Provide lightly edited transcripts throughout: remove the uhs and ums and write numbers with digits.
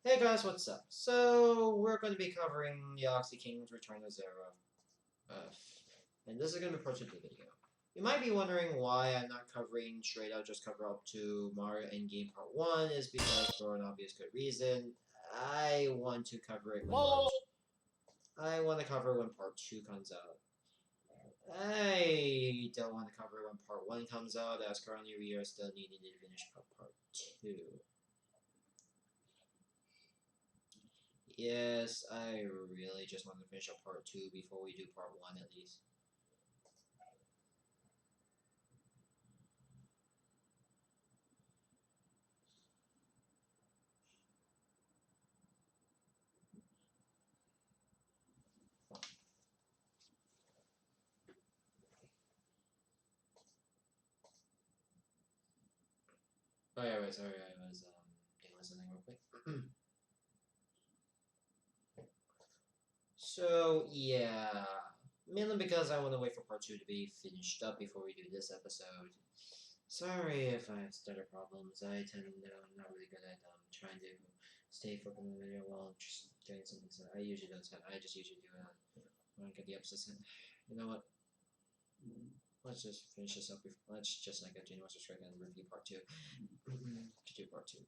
Hey guys, what's up? So, we're going to be covering the Oxy King's Return to Zero. Uh, and this is going to be part 2 of the video. You might be wondering why I'm not covering straight out, just cover up to Mario Endgame Part 1, is because for an obvious good reason, I want to cover it when I want to cover when Part 2 comes out. I don't want to cover when Part 1 comes out, as currently we are still needing to finish Part 2. Yes, I really just want to finish up part 2 before we do part 1 at least. Oh yeah, wait, sorry, I was doing something real quick. So yeah, mainly because I want to wait for part 2 to be finished up before we do this episode. Sorry if I have stutter problems. I tend to, I'm not really good at trying to stay focused on the video while just doing something. So I usually don't. I just usually do it when I get the episode. You know what? Let's just finish this up. Let's just continue with straight and review part 2. To do part 2.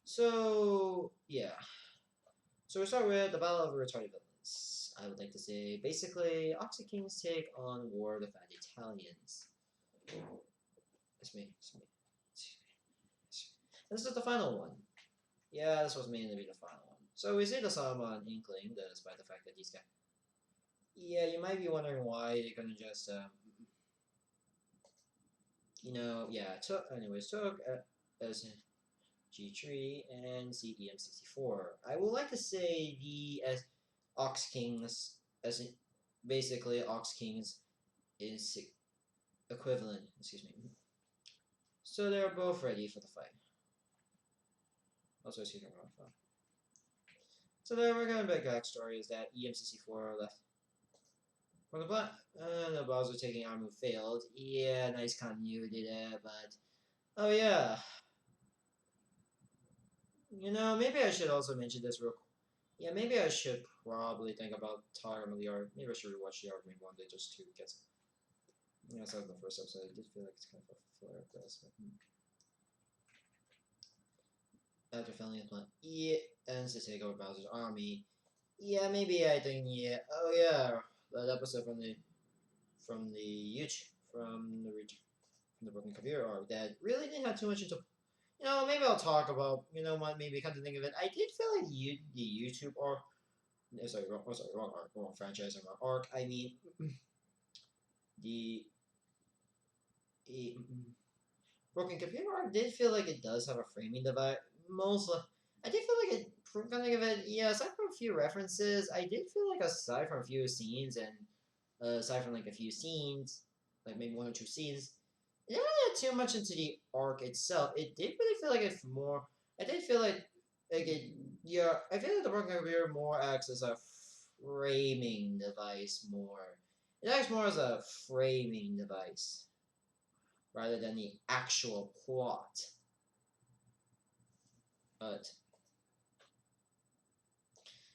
So yeah. So we start with the Battle of the Retarded Villains. I would like to say basically Oxy King's take on War of the Fat Italians. It's me. This is the final one. Yeah, this was mainly the final one. So we see the Saruman Inkling, despite the fact that these guys. Yeah, you might be wondering why they're gonna just yeah, took as G3 and CEM64. I would like to say the as Ox Kings as in, basically Ox Kings is equivalent. Excuse me. So they're both ready for the fight. Also, excuse me. So the recorded backstory is that EM64 left from the black, and the Bowser taking arm move failed. Yeah, nice continuity there, but oh yeah. Maybe I should also mention this real quick. Yeah, maybe I should probably think about talking about the art. Maybe I should rewatch the art maybe one day just to get some. Yeah, I saw the first episode. I did feel like it's kind of a filler of this. After failing his plan, yeah, ends to take over Bowser's army. Yeah, maybe I think yeah. Oh yeah, that episode from the YouTube from the Broken Computer arc that really didn't have too much into. Maybe I'll talk about. You know what? Maybe come to think of it, I did feel like the YouTube arc. Wrong arc, wrong franchise, wrong arc. I mean, the eh, Broken Computer arc did feel like it does have a framing device. Mostly, I did feel like it. From kind of think of it, yeah. Aside from a few references, I did feel like aside from a few scenes and aside from like a few scenes, like maybe one or two scenes, it didn't really get too much into the arc itself. It did really feel like it's more. I did feel like it. Yeah, I feel like the Broken Computer more acts as a framing device more. It acts more as a framing device rather than the actual plot. But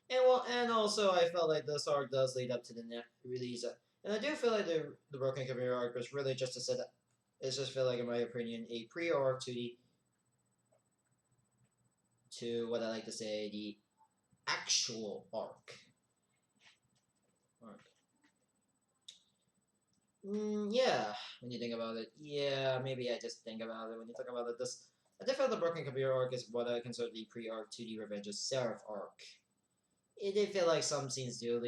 and also I felt like this arc does lead up to the net release, and I do feel like the Broken Computer arc was really just to set up. It's just feel like, in my opinion, a pre-arc to what I like to say the actual arc. Yeah, when you think about it, yeah, maybe I just think about it when you talk about it. I did feel the Broken Computer arc is what I consider the pre-arc to the Revenge of Seraph arc. It did feel like some scenes do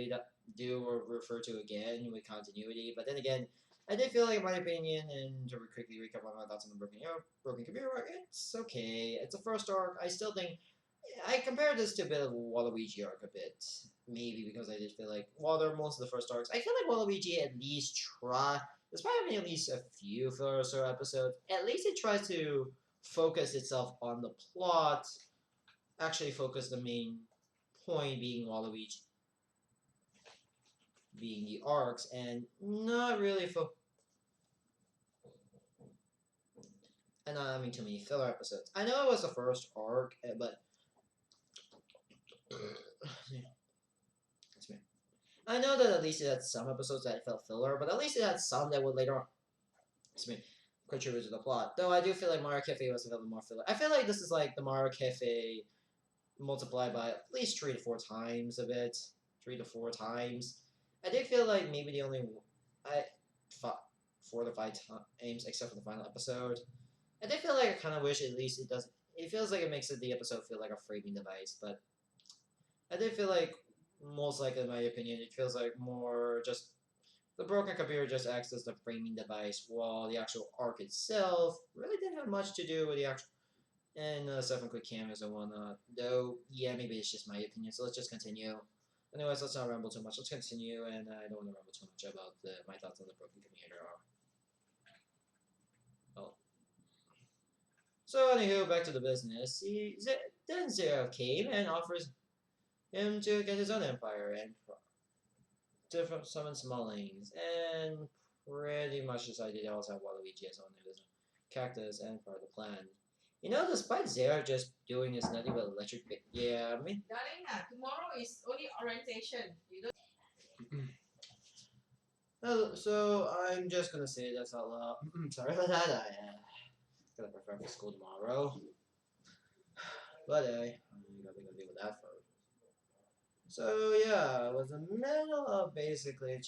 or refer to again with continuity, but then again, I did feel like, in my opinion, and to quickly recap on my thoughts on the Broken Computer arc, it's okay. It's a first arc. I still think I compared this to a bit of Waluigi arc a bit. Maybe because I did feel like, while they're most of the first arcs, I feel like Waluigi at least despite having at least a few filler or so episodes, at least it tries to focus itself on the plot, actually focus the main point being Waluigi, being the arcs, and not really and not having too many filler episodes. I know it was the first arc, but excuse me. I know that at least it had some episodes that felt filler, but at least it had some that would later on, excuse me, contribute to the plot. Though I do feel like Mario Cafe was a little more filler. I feel like this is like the Mario Cafe multiplied by at least 3 to 4 times of it. 3 to 4 times. I did feel like maybe the only I 4 to 5 times, except for the final episode. I did feel like I kind of wish at least it does. It feels like it makes the episode feel like a framing device, but I did feel like most likely, in my opinion, it feels like more just the broken computer just acts as the framing device, while the actual arc itself really didn't have much to do with the actual and 7 quick cameos and whatnot. Though, yeah, maybe it's just my opinion, so let's just continue. Anyways, let's not ramble too much. Let's continue, and I don't want to ramble too much about my thoughts on the broken computer. Oh. So, anywho, back to the business. Then Zero came and offers him to get his own empire and to summon Smallings, and pretty much decided he also have Waluigi as own cactus and part of the plan. You know, despite Zero just doing his nothing but electric bit. Yeah, I mean. Darling, tomorrow is only orientation. You So I'm just gonna say that's out loud. Sorry about that. I gotta prepare for school tomorrow. But I gotta deal with that first. So yeah, it was the middle of basically.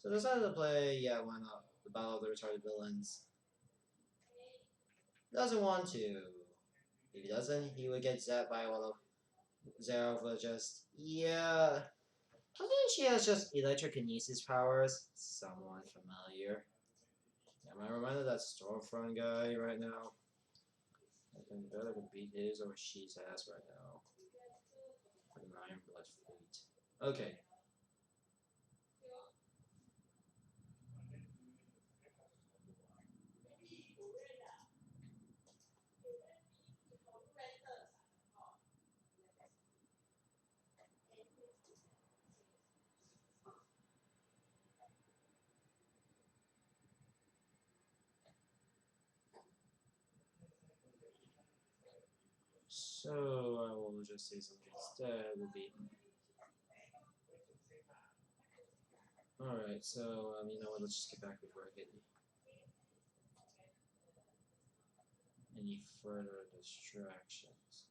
So decided to play. Yeah, why not? The Battle of the Retarded Villains. Doesn't want to. If he doesn't, he would get zapped by one of Zero for just yeah. I think she has just electrokinesis powers. Somewhat familiar. Am I reminded of that Stormfront guy right now? I can better beat his or she's ass right now. For the Iron Blood Fleet. Okay. So I will just say something instead. It will be. Alright, so you know what, let's just get back before I get any further distractions.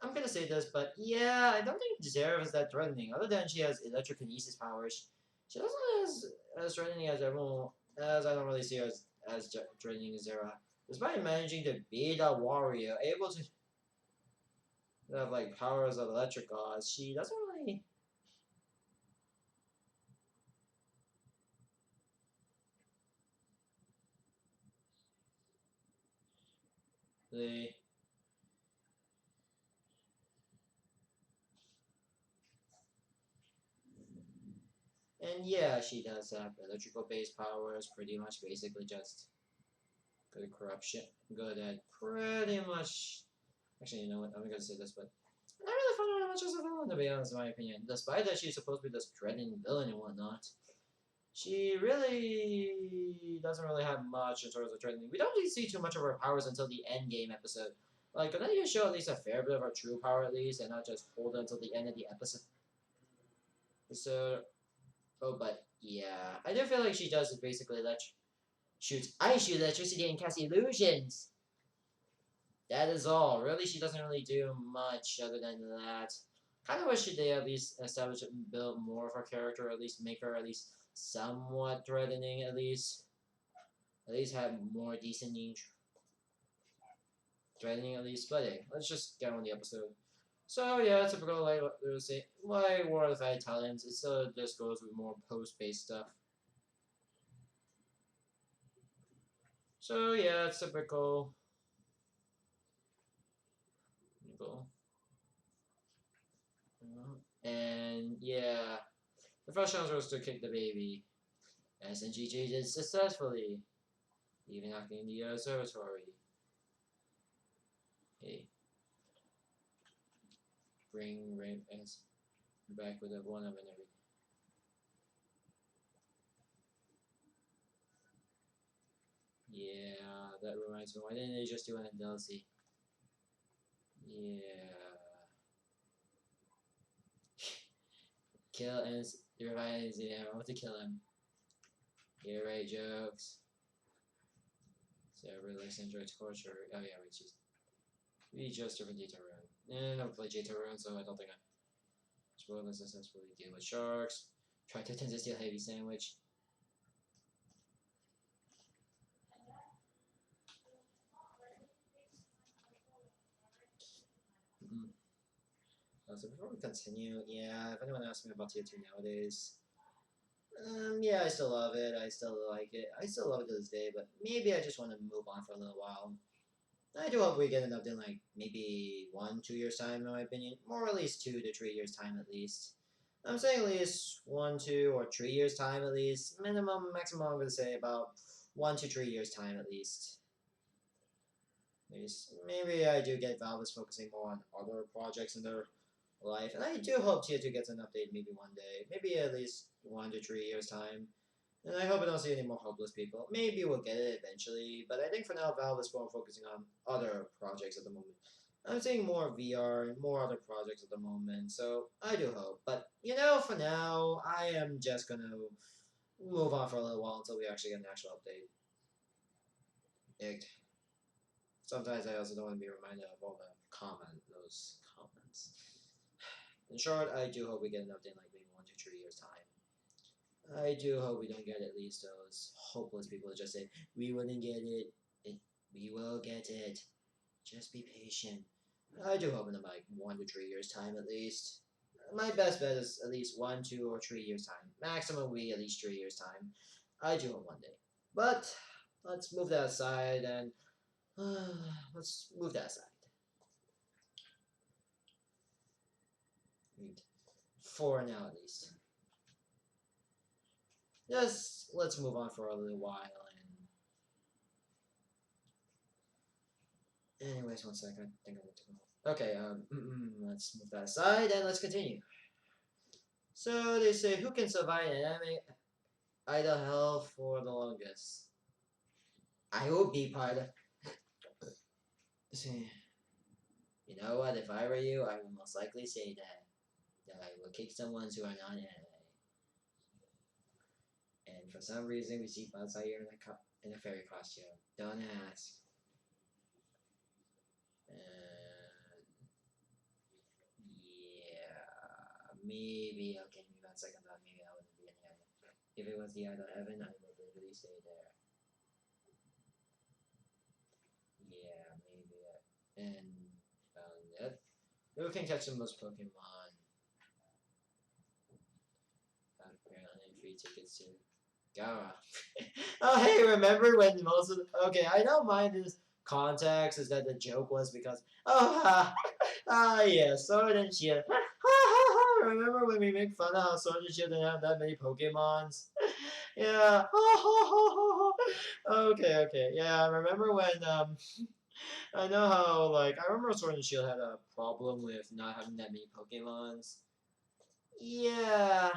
I'm gonna say this, but yeah, I don't think Zera is that threatening. Other than she has electrokinesis powers, she doesn't as threatening as everyone. As I don't really see her as threatening as Zera. Despite managing to beat a warrior, able to have like powers of electric gods, she doesn't really. And yeah, she does have electrical based powers, pretty much basically just good at corruption, good at pretty much. Actually, you know what? I'm gonna say this, but I really found her much as a villain, to be honest, in my opinion. Despite that she's supposed to be this dreading villain and whatnot, she really doesn't really have much in terms of threatening. We don't really see too much of her powers until the end game episode. Like, couldn't you show at least a fair bit of her true power at least, and not just hold it until the end of the episode? So, oh, but yeah, I do feel like she does is basically I shoot electricity and cast illusions. That is all. Really, she doesn't really do much other than that. Kind of wish they at least establish and build more of her character, or at least make her at least somewhat threatening, at least. At least have more decent threatening, at least. But hey, let's just get on the episode. So yeah, typical like War of the Italians. It still just goes with more post-based stuff. So yeah, it's typical. And yeah, the first chance was to kick the baby. SNGG did successfully, even acting in the observatory. Hey, bring as Back with a one-up and everything. Yeah, that reminds me. Why didn't they just do an DLC? Yeah. Kill and revive. Yeah, I want to kill him. Yeah, right, jokes. So relax, enjoy torture. Oh yeah, we just different data run. I don't play data run, so I don't think I will successfully deal with sharks. Try to attempt to steal heavy sandwich. Mm. So before we continue, yeah, if anyone asks me about tier 2 nowadays, yeah, I still love it. I still like it. I still love it to this day, but maybe I just want to move on for a little while. I do hope we get an update in like maybe 1, 2 years time, in my opinion, or at least 2 to 3 years time at least. I'm saying at least 1, 2, or 3 years time at least. Minimum, maximum, I'm gonna say about 1 to 3 years time at least. Maybe I do get Valve is focusing more on other projects in their life, and I do hope Tier 2 gets an update maybe one day, maybe at least 1 to 3 years time. And I hope I don't see any more hopeless people. Maybe we'll get it eventually, but I think for now Valve is more focusing on other projects at the moment. I'm seeing more VR and more other projects at the moment, so I do hope. But for now, I am just gonna move on for a little while until we actually get an actual update. Sometimes I also don't want to be reminded of all those comments. In short, I do hope we get an update in like maybe 1 to 3 years time. I do hope we don't get at least those hopeless people that just say, we wouldn't get it, we will get it, just be patient. I do hope in like 1 to 3 years time at least. My best bet is at least 1, 2, or 3 years time. Maximum will be at least 3 years time. I do hope one day. But let's move that aside and let's move that aside. For now at least. Just let's move on for a little while and anyways, one second. I think I need to go. Okay, let's move that aside and let's continue. So they say who can survive an anime idle hell for the longest? I will be part of. See, you know what? If I were you, I would most likely say that I will kick someone who are not anime. And for some reason, we see Buzz here in a fairy costume. Don't ask. Yeah, maybe okay. Maybe on second thought, maybe I wouldn't be any idol. If it was the idol heaven, I would literally stay there. Yeah, maybe. And found it. Who can catch the most Pokemon? Apparently, free tickets to Gara. Oh, hey, remember when most of okay, I know mine is context is that the joke was because yeah, Sword and Shield. Remember when we make fun of how Sword and Shield didn't have that many Pokemons? Yeah. Okay. Yeah, I remember when I know how I remember Sword and Shield had a problem with not having that many Pokemons. Yeah.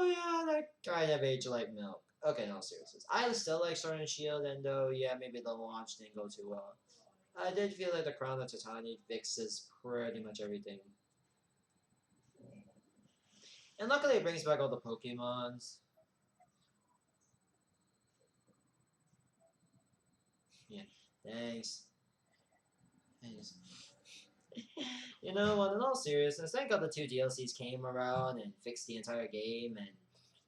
Yeah, that kind of age like milk. Okay, no, seriously. I still like Sword and Shield, and though, yeah, maybe the launch didn't go too well. I did feel like the Crown of Titani fixes pretty much everything. And luckily it brings back all the Pokemons. Yeah, thanks. Thanks. You know what, in all seriousness, thank God the 2 DLCs came around and fixed the entire game and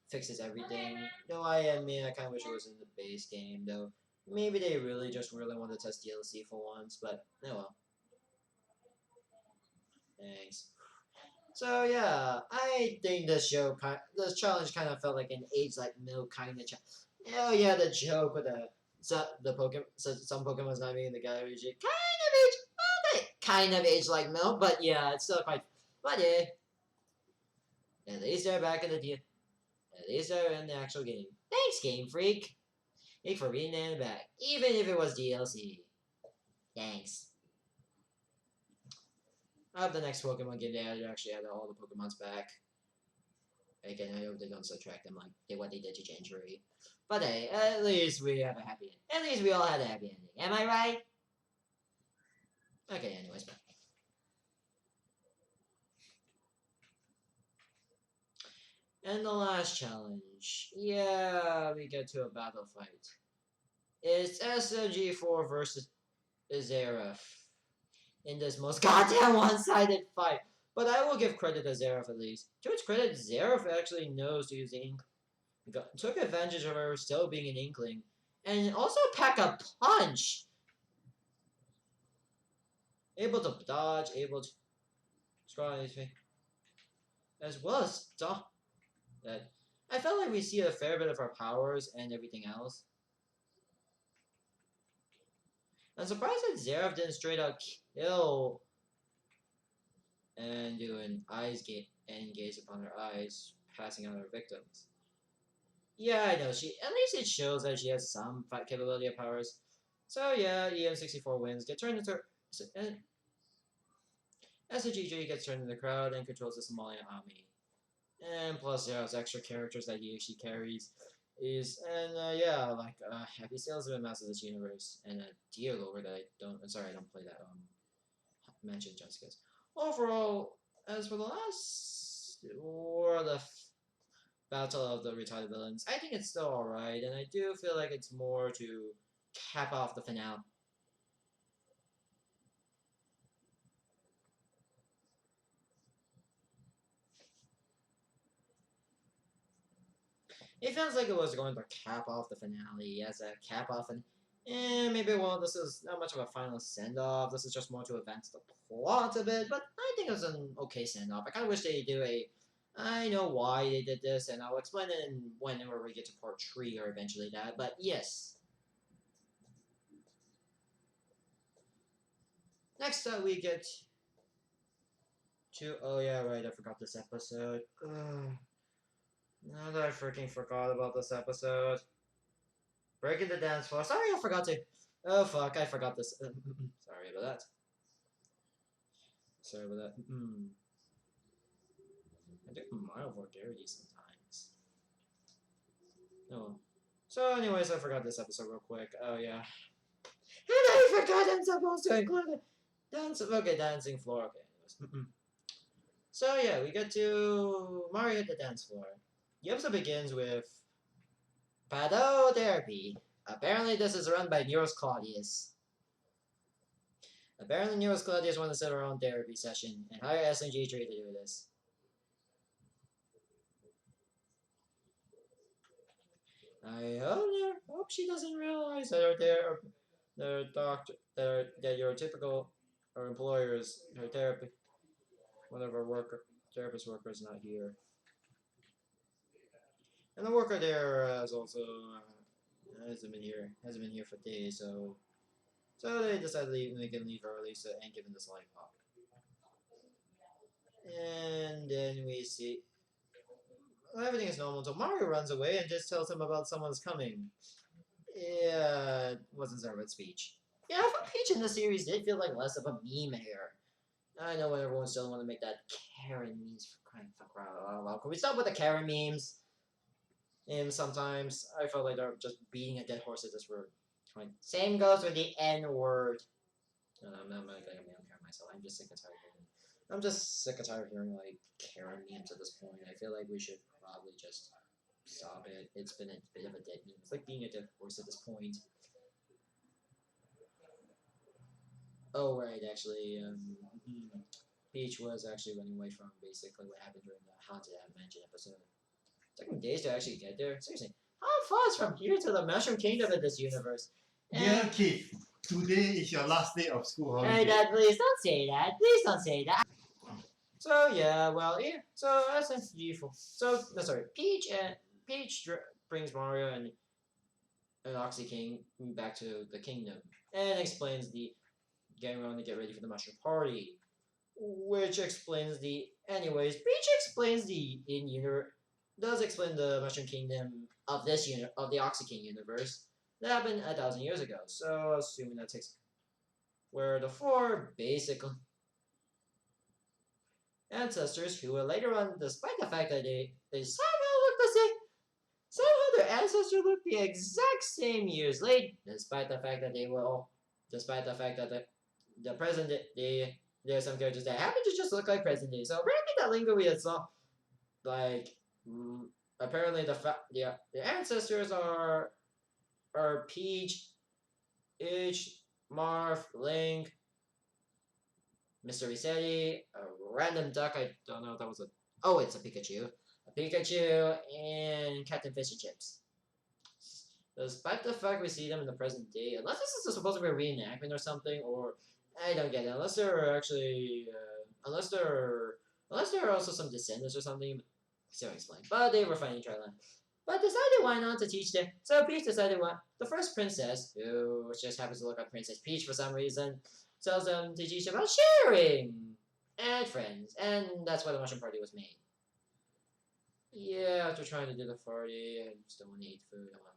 fixes everything. Though I mean, I kind of wish it was in the base game, though. Maybe they really want to test DLC for once, but oh well. Thanks. So yeah, I think this challenge kind of felt like an age like milk kind of challenge. Oh yeah, the joke with the Pokemon, some Pokemon's not being the guy who kind of age like milk, but yeah, it's still quite funny. At least they're back in the At least they're in the actual game. Thanks, Game Freak. Thanks for reading it back, even if it was DLC. Thanks. I hope the next Pokemon game they actually add all the Pokemons back. Again, I hope they don't subtract them like what they did to January. But hey, at least we have a happy ending. At least we all had a happy ending. Am I right? Okay, anyways. And the last challenge. Yeah, we get to a battle fight. It's SMG4 versus Zeref in this most goddamn one-sided fight. But I will give credit to Zeref at least. To its credit, Zeref actually knows to use the Ink. Took advantage of her still being an Inkling. And also pack a punch! Able to dodge, able to scroll anything. As well as stop that. I felt like we see a fair bit of our powers and everything else. I'm surprised that Zeref didn't straight out kill and do an eyes gaze upon her eyes, passing out her victims. Yeah, I know. She at least it shows that she has some fight capability of powers. So yeah, EM64 wins. Get turned into SGG gets turned into the crowd and controls the Somalian army. And plus, there's extra characters that he actually carries. Yeah, like Happy Sales of Masters of this Universe and a Dialog that I don't. I'm sorry, I don't play that. Mentioned Jessica's. Overall, as for the last or the battle of the retired villains, I think it's still alright, and I do feel like it's more to cap off the finale. It feels like it was going to cap off the finale as a cap off, and maybe this is not much of a final send off. This is just more to advance the plot a bit, but I think it was an okay send off. I kind of wish they do a. I know why they did this, and I'll explain it whenever we get to part 3 or eventually that. But yes. Next up, we get to. Oh yeah, right. I forgot this episode. Ugh. Now that I freaking forgot about this episode. Breaking the dance floor. Sorry, I forgot to. Oh fuck, I forgot this. Sorry about that. Sorry about that. I do mild vulgarity sometimes. Oh. So, anyways, I forgot this episode real quick. Oh yeah. And I forgot I'm supposed to include it. Dancing floor. Okay. So yeah, we get to Mario at the dance floor. The episode begins with Therapy. Apparently, this is run by Neuros Claudius. Apparently, Neuros Claudius wanted to set her own therapy session and hire SMG3 to do this. I hope she doesn't realize that that your typical or employers, her therapy, one of our therapist workers not here. And the worker there has also hasn't been here for days, so they decided they can leave early and give him this life up. And then we see everything is normal until Mario runs away and just tells him about someone's coming. Yeah, it wasn't Zerbert's speech. Yeah, I thought Peach in the series did feel like less of a meme here. I know everyone still want to make that Karen memes for crying fuck out. Can we stop with the Karen memes? And sometimes I felt like they're just beating a dead horse at this word. Same goes with the N word. No, I'm not gonna get me on Karen myself. I'm just sick and tired of hearing. I'm just sick and tired of hearing like Karen memes at this point. I feel like we should probably just stop it. It's been a bit of a dead meme. It's like being a dead horse at this point. Oh right, actually, Peach was actually running away from basically what happened during the Haunted Mansion episode. It took me days to actually get there. Seriously, how far is from here to the Mushroom Kingdom in this universe? Dear kid, today is your last day of school holiday. Hey, Dad, please don't say that. Please don't say that. So yeah, well, yeah. So that's beautiful. So no, sorry, Peach brings Mario and Oxy King back to the kingdom and explains the getting around to get ready for the Mushroom Party, which explains the. Anyways, Peach explains the does explain the Mushroom Kingdom of this of the Oxy King universe that happened 1,000 years ago. So assuming that takes where the four basically ancestors who will later on, despite the fact that they somehow look the same, somehow their ancestors look the exact same years late, despite the fact that despite the fact that the present day, there are some characters that happen to just look like present day. So apparently that lingo we had saw, like, apparently the ancestors are Peach, Itch, Marth, Link, Mr. Resetti, a random duck. I don't know if that was a. Oh, it's a Pikachu. A Pikachu and Captain Fish and Chips. Despite the fact we see them in the present day, unless this is supposed to be a reenactment or something, or I don't get it. Unless they're actually, unless there are also some descendants or something. So explain. But they were finding Triland. But decided why not to teach them. So Peach decided what the first princess, who just happens to look like Princess Peach for some reason, tells them to teach about sharing and friends, and that's why the mushroom party was made. Yeah, after trying to do the party, I still want to eat food. I want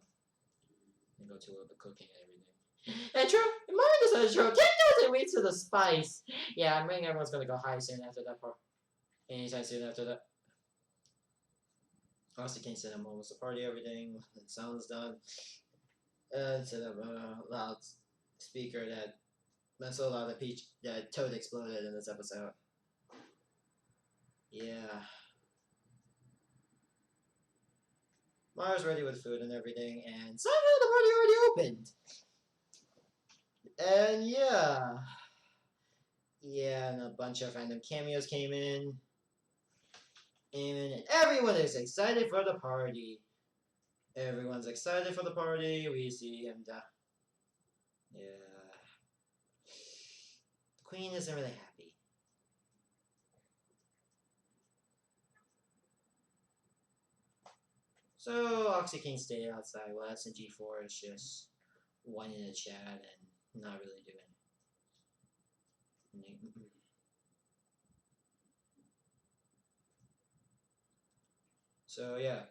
to go to the cooking and everything. And true, Mario decided to throw 10,000 weeks to the spice. Yeah, I'm thinking everyone's gonna go high soon after that part. Anytime soon after that. onyxking67 almost the party, everything. The sound's done. Instead of a loud speaker that's so loud that Toad exploded in this episode. Yeah. Mario's ready with food and everything, and somehow the party already opened. And yeah. Yeah, and a bunch of random cameos came in. And everyone is excited for the party. Everyone's excited for the party. We see him. Yeah. The Queen isn't really happy. So onyxking stayed outside while SNG4 is just whining in the chat and not really doing anything. So yeah.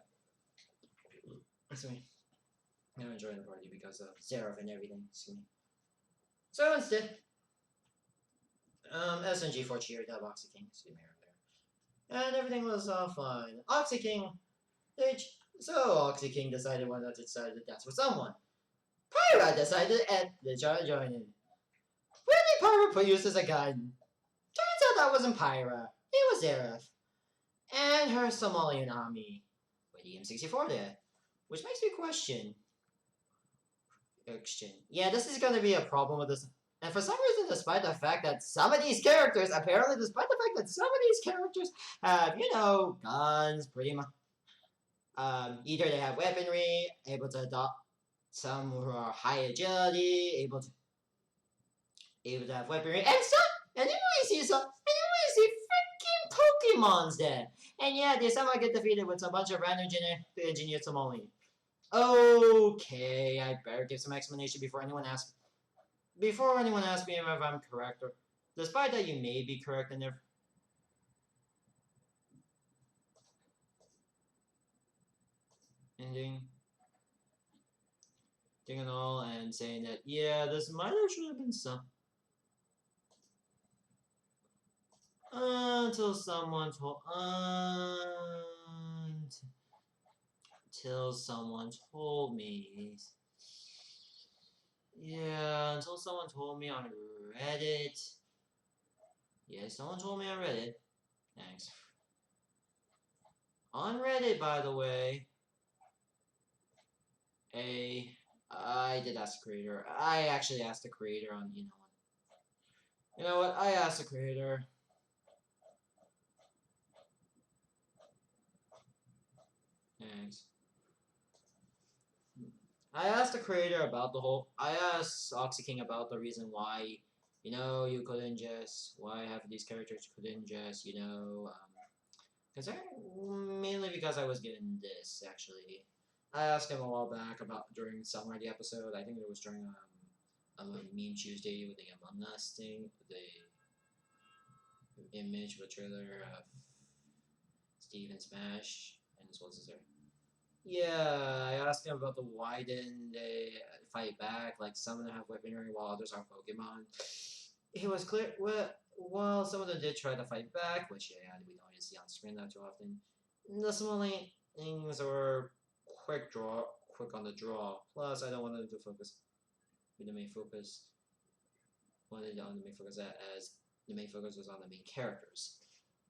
Excuse me. I'm enjoying the party because of Seraph and everything. Excuse me. So instead, SNG4 cheered up onyxking. Excuse me right there. And everything was all fine. onyxking, so onyxking decided why not to decide to dance with someone. Pyra decided and they tried to join in. When Pyra uses a gun, turns out that wasn't Pyra. It was Seraph. And her Somalian army with the M64 there. Which makes me question. Yeah, this is gonna be a problem with this. And for some reason, despite the fact that some of these characters, apparently, despite the fact that some of these characters have, guns, pretty much. Either they have weaponry, able to adopt some who are high agility, able to have weaponry, and then we see freaking Pokemons there. And yeah, they somehow get defeated with a bunch of random engineered Somali. Okay, I better give some explanation before anyone asks me if I'm correct, or despite that you may be correct in their ending thing and all, and saying that yeah, this might actually have been some until someone told me. Yeah, until someone told me on Reddit. Yeah, someone told me on Reddit. Thanks. On Reddit, by the way, I did ask the creator. I actually asked the creator on, You know what? I asked the creator. Thanks. I asked the creator about I asked onyxking about the reason why, you couldn't just. Why half of these characters couldn't just, Because mainly because I was getting this, actually. I asked him a while back during somewhere the episode. I think it was during a Meme Tuesday with the Among Us thing, the image of a trailer of Steve and Smash, and as well as there. Yeah, I asked him about why didn't they fight back? Like some of them have weaponry while others are Pokemon. It was clear. Well, Well, some of them did try to fight back, which yeah, we don't really see on screen that too often. The smaller things are quick on the draw. Plus, I don't want them to focus with the main focus. Wanted on the main focus as the main focus was on the main characters.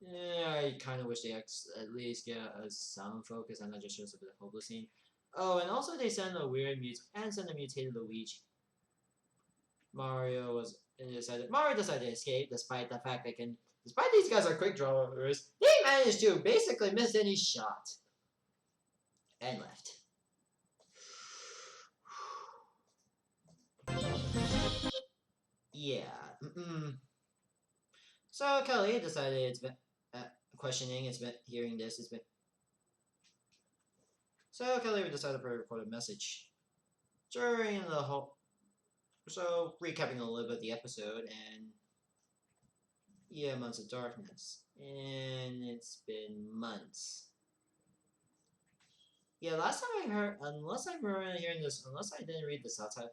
Yeah, I kind of wish they at least get some focus and not just shows a bit of hopeless scene. Oh, and also they sent a weird sent a mutated Luigi. Mario decided to escape despite the fact despite these guys are quick drawers, they managed to basically miss any shot and left. Yeah. So Kelly decided it's been questioning. It's been hearing this. It's been. So Kelly decided to record a message during the whole. So recapping a little bit the episode and yeah, Months of Darkness, and it's been months. Yeah, last time I heard, unless I remember hearing this, unless I didn't read the subtitle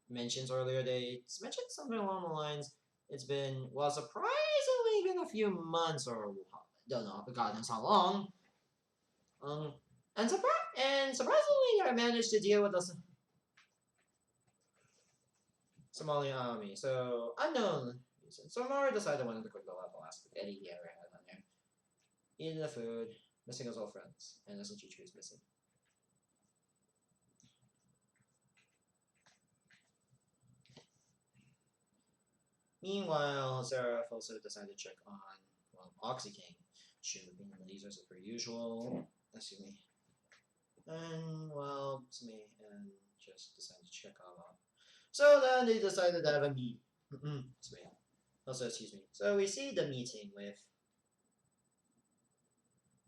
mentions earlier, they mentioned something along the lines. It's been surprisingly been a few months or don't know, God knows how long. And surprisingly, I managed to deal with the Somali army. So unknown reason. So Mara decided I wanted to quick go out the last spaghetti he ever had on there. Eating the food, missing his old friends, and SNG is missing. Meanwhile, Seraph also decided to check on, onyxking. Shooting the lasers as per usual. Excuse me. And, it's me, and just decided to check on them. So then they decided to have a meet. It's me. Also, excuse me. So we see the meeting with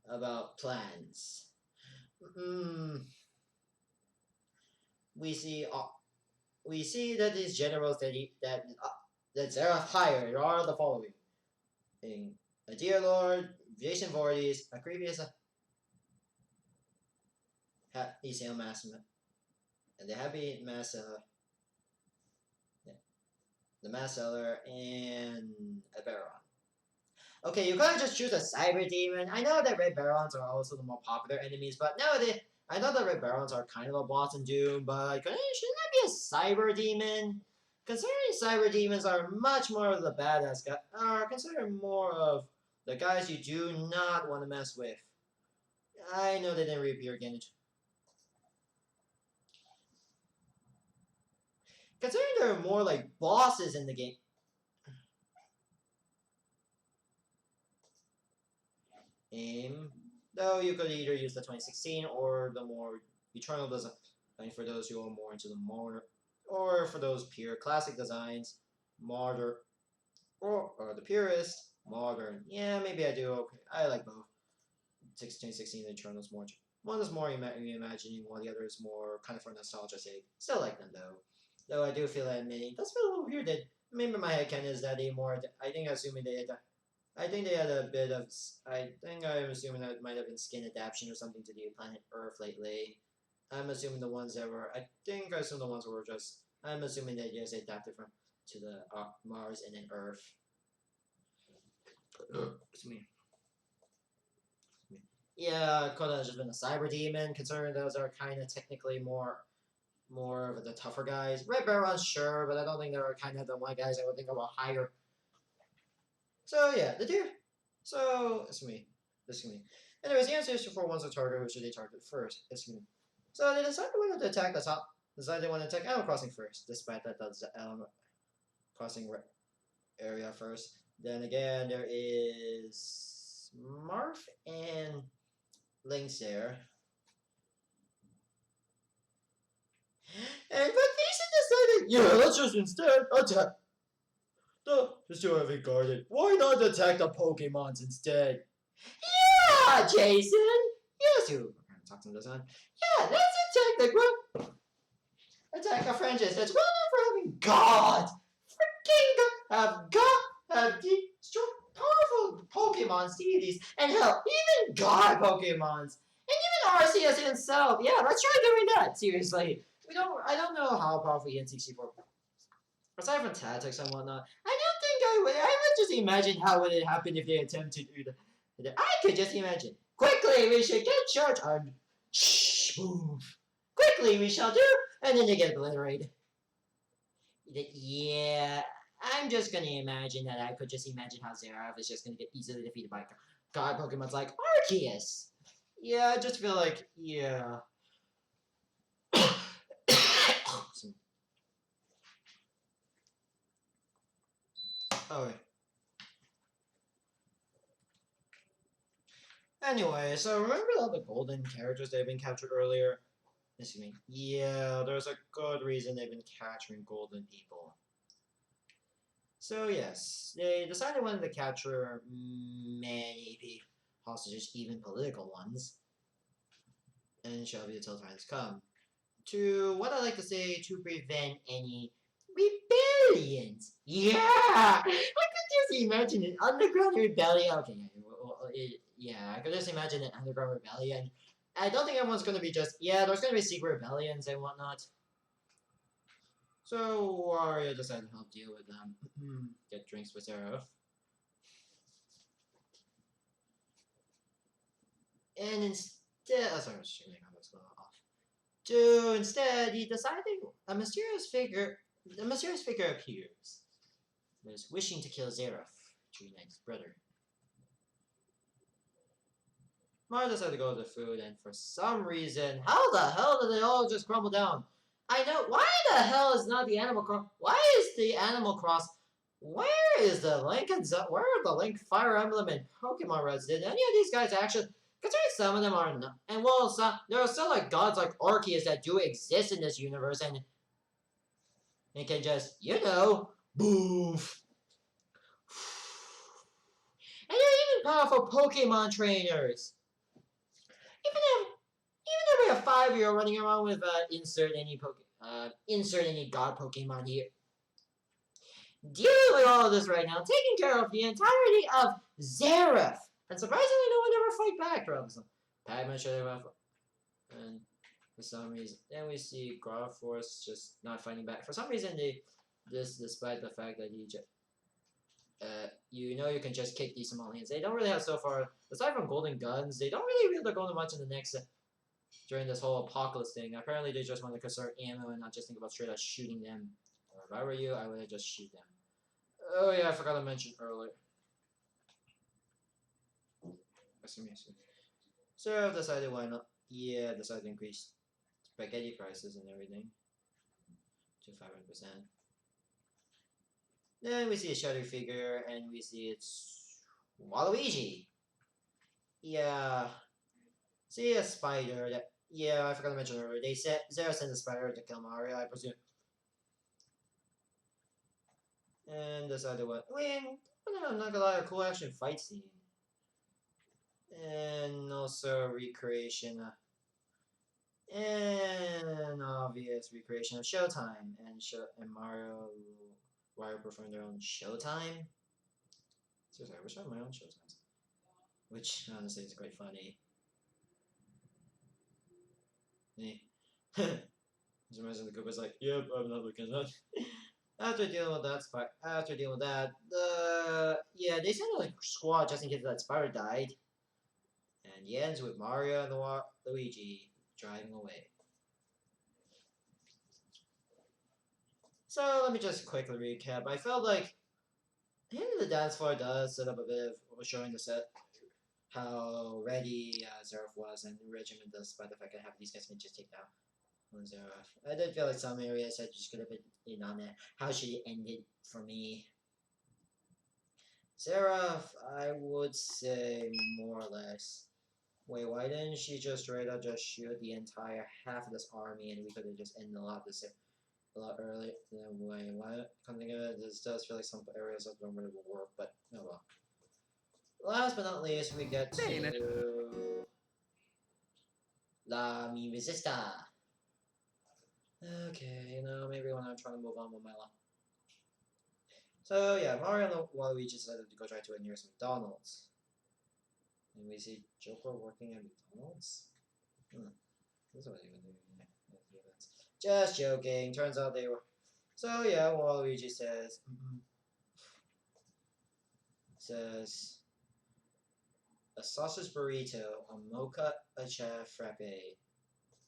about plans. We see that these generals that Zeraf hired are the following: a Dear Lord, Jason Voorhees, a previous ECL Master, and the Happy Master, the Mass Seller, and a Baron. Okay, you gotta just choose a Cyber Demon. I know that Red Barons are also the more popular enemies, but nowadays, I know that Red Barons are kind of a boss in Doom, but shouldn't that be a Cyber Demon? Considering Cyber Demons are much more of the badass guys, are considered more of the guys you do not want to mess with. I know they didn't reappear again. Considering there are more like bosses in the game. Though you could either use the 2016 or the more Eternal design for those who are more into the modern, or for those pure classic designs, modern, or the purist, modern. Yeah, maybe I do. Okay, I like both. 2016 Eternal's more. One is more reimagining, while the other is more kind of for nostalgia's sake. Still like them though. Though I do feel that admitting that's a little weird. That maybe my headcanon is that they more. I think assuming they had. I think they had a bit of. I think I'm assuming that it might have been skin adaptation or something to do with planet Earth lately. I'm assuming the ones that were. I think I assume the ones were just. I'm assuming they just adapted from to the Mars and then Earth. Excuse me. Yeah, could have just been a cyber demon, considering those are kind of technically more of the tougher guys. Red Barons, sure, but I don't think they're kind of the one guys I would think about higher. So yeah, the deer. So it's me. Anyways, the answer is for one's a target, who should they target first? It's me. So they decided they wanted to attack the top. Decided they want to attack Animal Crossing first, despite that the Animal Crossing area first. Then again, there is Marth and Link's there. And but Jason decided, yeah, let's just instead attack the still haven't guarded. Why not attack the Pokemons instead? Yeah, Jason! Yes, you talk to him, doesn't yeah, let's attack the group. Attack a franchise that's well known for having God! Freaking have deep, strong, powerful Pokemon deities, and hell, even God Pokemons! And even Arceus himself! Yeah, let's try doing that, seriously. I don't know how powerful N64. Aside from tactics and whatnot, I don't think I would just imagine how would it happen if they attempt to do that. I could just imagine. Quickly, we should get charged. Shh, move. Quickly, we shall do. And then they get obliterated. Yeah, I'm just gonna imagine that I could just imagine how Zerath is just gonna get easily defeated by God Pokemon's like Arceus. Yeah, I just feel like, yeah. Oh, anyway, so remember all the golden characters that have been captured earlier? Excuse me. Yeah, there's a good reason they've been capturing golden people. So yes, they decided they wanted to capture many hostages, even political ones, and shall be until times come. To what I like to say, to prevent any rebellions. Yeah, I could just imagine an underground rebellion. Okay, yeah, I could just imagine an underground rebellion. I don't think everyone's gonna be just there's gonna be secret rebellions and whatnot. So Wario decided to help deal with them. Get drinks with Seraph. And instead, sorry, I was shooting on this off. Instead, he decided a mysterious figure appears. Was wishing to kill Seraph to unite his brother. Mario decided to go to the food, and for some reason, how the hell did they all just crumble down? I know, why the hell is not the Animal Cross? Why is the Animal Cross? Where is the Link and where are the Link Fire Emblem and Pokemon Reds? Did any of these guys actually? Considering some of them are not, and well, there are still like gods like Arceus that do exist in this universe, and they can just, boof. And there are even powerful Pokemon trainers. Even if we have 5-year-old running around with insert any god Pokemon here. Dealing with all of this right now, taking care of the entirety of Zerath. And surprisingly, no one ever fight back, Robinson. Pac-Man should have and for some reason, then we see Force just not fighting back. For some reason, despite the fact that he just, you can just kick these Somalians. They don't really have so far, aside from golden guns, they don't really wield their golden much in the next, during this whole apocalypse thing. Apparently, they just want to conserve ammo and not just think about straight up shooting them. Or if I were you, I would just shoot them. Oh yeah, I forgot to mention earlier. Excuse me. So I decided why not? Yeah, decided to increase spaghetti prices and everything to 500%. Then we see a shadow figure, and we see it's Waluigi. Yeah. See a spider that. Yeah, I forgot to mention earlier. They said Zero sent a spider to kill Mario, I presume. And decided what? I'm not gonna lie, a cool action fight scene. And also recreation. And obvious recreation of Showtime. And Mario performed their own Showtime. Seriously, I wish I had my own Showtimes. Which, honestly, is quite funny. Just imagine the Koopa's like, yep, I'm not looking at that. After dealing with that, they sent a squad just in case that spider died. And he ends with Mario and Luigi driving away. So let me just quickly recap. I felt like Hint of the Dance Floor does set up a bit of showing the set how ready Zerath was, and the regiment does by the fact I have these guys can just take down on Zerath. I did feel like some areas I just could have been in on that. How should it ended for me? Zerath, I would say more or less. Wait, why didn't she just straight up just shoot the entire half of this army and we could have just ended a lot earlier? Wait, why? Come think of it, this does feel like some areas of don't really work, but oh well. Last but not least, we get to La Mi Resista. Okay, maybe when I'm trying to move on with my life. So yeah, Mario and Waluigi decided to go try to nearest McDonald's. And we see Joker working at McDonald's? That's what he was doing. Just joking. Turns out they were. So yeah, Waluigi says, says a sausage burrito, a mocha acha frappe,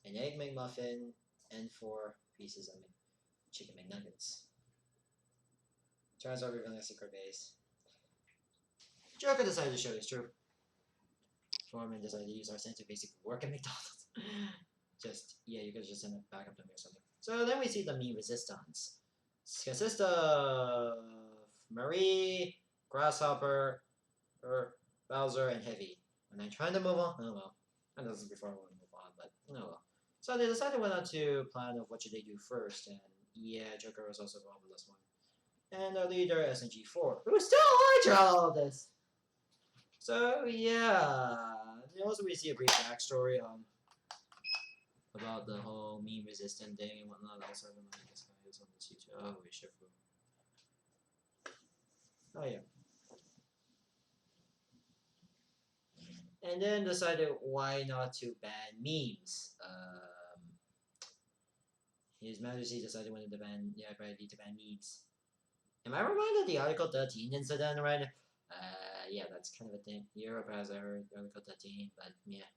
an egg McMuffin, and 4 pieces of chicken McNuggets. Turns out revealing a secret base. Joker decided to show his true form and decided to use our center to basically work at McDonald's. Yeah, you could just send it back up to me or something. So then we see the meme resistance. Consists of Marie, Grasshopper, Bowser, and Heavy. And I'm trying to move on. Oh well. I know this is before I want to move on, but oh well. So they decided went on to plan of what should they do first, and yeah, Joker was also involved with this one. And our leader, SNG4, who's still alive throughout all of this. So yeah, and also we see a brief backstory about the whole meme resistant thing and whatnot. Also, I don't know if this guy is on this YouTube. Oh, we shift. Oh yeah. And then decided why not to ban memes. His Majesty decided when to ban, yeah, probably to ban memes. Am I reminded of the Article 13 incident, right? Yeah, that's kind of a thing. Europe has heard Article 13, but yeah.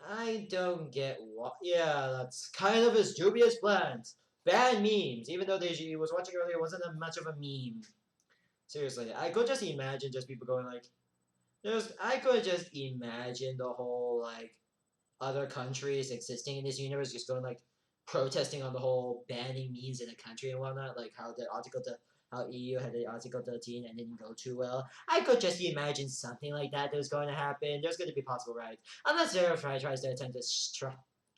I don't get what. Yeah, that's kind of his dubious plans. Ban memes, even though he was watching earlier, wasn't that much of a meme. Seriously, I could just imagine just people going like, I could just imagine the whole like other countries existing in this universe just going like protesting on the whole banning memes in a country and whatnot, like how how EU had the Article 13 and didn't go too well. I could just imagine something like that was going to happen. There's going to be possible riots. Unless Zerafry tries to attempt to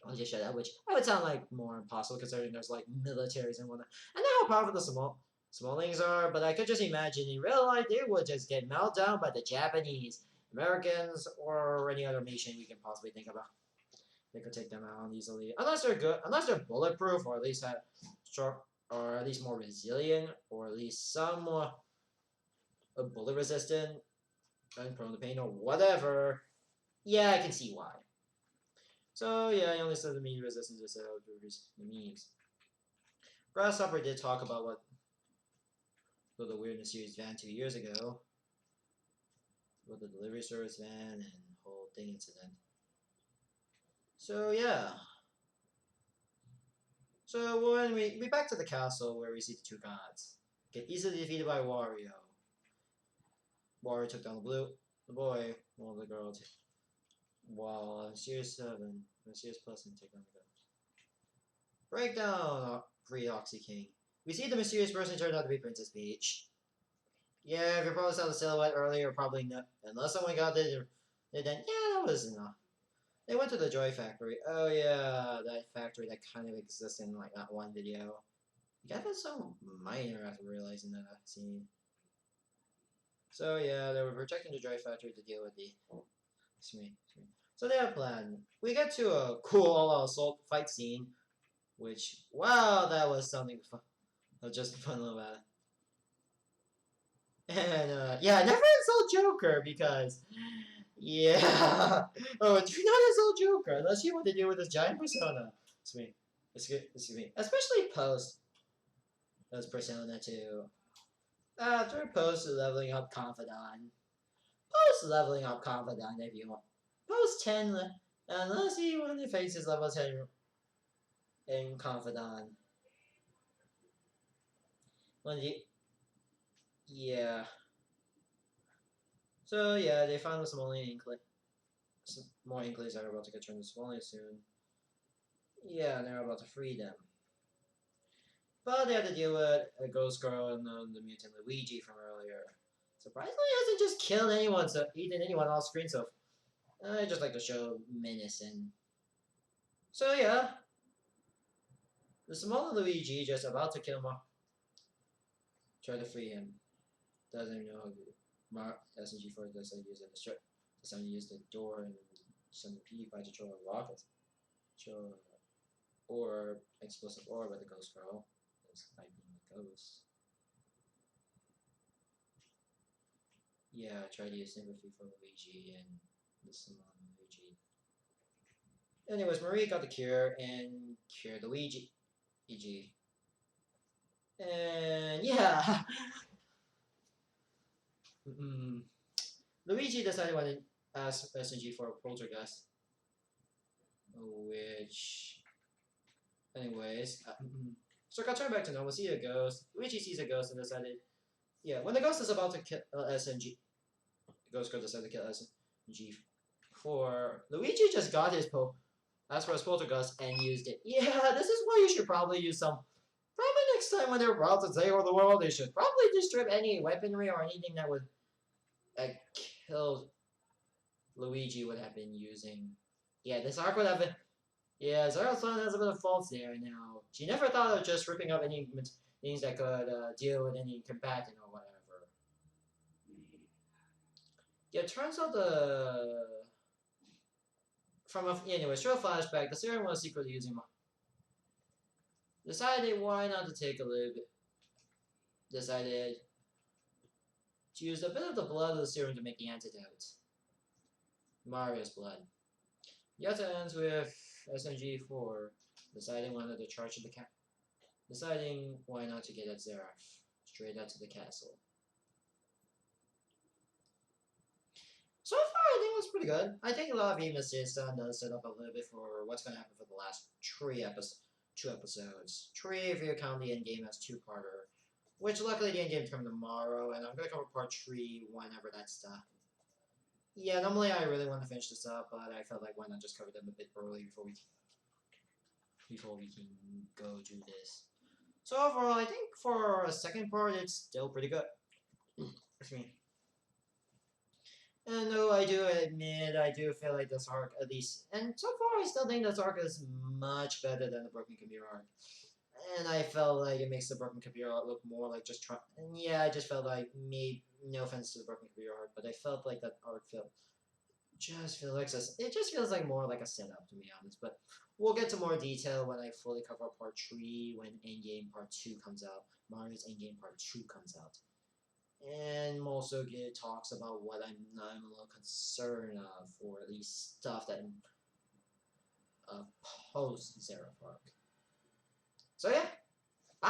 I'll just shut up, which I would sound like more impossible considering there's like militaries and whatnot. I know how powerful the Smallings are, but I could just imagine in real life they would just get melted down by the Japanese, Americans, or any other nation we can possibly think about. They could take them out easily, unless they're good, unless they're bulletproof, or at least have strong, or at least more resilient, or at least somewhat bullet resistant, and prone to pain, or whatever. Yeah, I can see why. So yeah, I only said the meme resistance instead of the memes. Grasshopper did talk about what the weirdness series van 2 years ago, with the delivery service van and whole thing incident. So yeah. So when we back to the castle where we see the two gods get easily defeated by Wario. Wario took down the boy, while the girl while Series 7, Series Plus and take on the ghost. Breakdown, free Oxy King. We see the mysterious person turned out to be Princess Peach. Yeah, if you probably saw the silhouette earlier, probably not. Unless someone got it, then yeah, that was enough. They went to the Joy Factory. Oh yeah, that factory that kind of exists in like that one video. Yeah, that's so minor after realizing that scene. So yeah, they were protecting the Joy Factory to deal with the. So they have a plan. We get to a cool all-out assault fight scene, which wow, that was something fun. Just fun about it. And yeah, never insult Joker because yeah. Oh, do not insult Joker unless you want to deal with this giant persona. Excuse me. Especially post those persona too. After post leveling up Confidant. Post leveling up Confidant if you want. Post 10 unless he when he faces level 10 in Confidant. When he yeah. So yeah, they found some more Inklings that are about to get turned to Swollen soon. Yeah, and they're about to free them. But they had to deal with a Ghost Girl and the mutant Luigi from earlier. Surprisingly, he hasn't just killed anyone, eaten anyone off screen, so I just like to show menace and. So yeah, the smaller Luigi just about to kill him. Try to free him. Doesn't even know how SNG4 does use it. Doesn't use the door and some P5 to throw a rocket. Throw or explosive orb at the Ghost Girl. This might be the ghost. Yeah, try to use sympathy for Luigi and the Simon Luigi. Anyways, Marie got the cure and cured Luigi. And yeah. Luigi decided when it asked SNG for a poltergeist, which, anyways, so got turned back to normal. See a ghost. Luigi sees a ghost and decided, yeah, when the ghost is about to kill SNG, the ghost girl decided to kill SNG. For Luigi just got his as for his poltergeist and used it. Yeah, this is why you should probably use some. Probably next time when they're about to take over the world, they should probably just strip any weaponry or anything that would kill Luigi would have been using. Yeah, this arc would have been. Yeah, Zara's plan has a bit of faults there now. She never thought of just ripping up any things that could deal with any combatant or whatever. Yeah, it turns out anyway, short flashback, the Siren was secretly using decided why not to take a little bit. Decided to use a bit of the blood of the serum to make the antidote. Mario's blood. Yata ends with SNG4 deciding why not to charge the deciding why not to get at Zeraf straight out to the castle. So far, I think it was pretty good. I think a lot of Eva's done does set up a little bit for what's going to happen for the last two episodes. 3 if you count the endgame as 2-parter. Which luckily the endgame's coming tomorrow, and I'm going to cover part 3 whenever that's done. Yeah, normally I really want to finish this up, but I felt like why not just cover them a bit early before we can go do this. So overall, I think for a second part, it's still pretty good. Excuse me. And though I do admit, I do feel like this arc, at least, and so far I still think this arc is much better than the Broken Computer arc. And I felt like it makes the Broken Computer arc look more like just trying. And yeah, I just felt like no offense to the Broken Computer arc, but I felt like that arc it just feels like more like a setup, to be honest. But we'll get to more detail when I fully cover part 3 when Endgame part 2 comes out. Mario's Endgame part 2 comes out. And also talks about what I'm a little concerned of, or at least stuff that post Zeraf arc. So yeah, bye!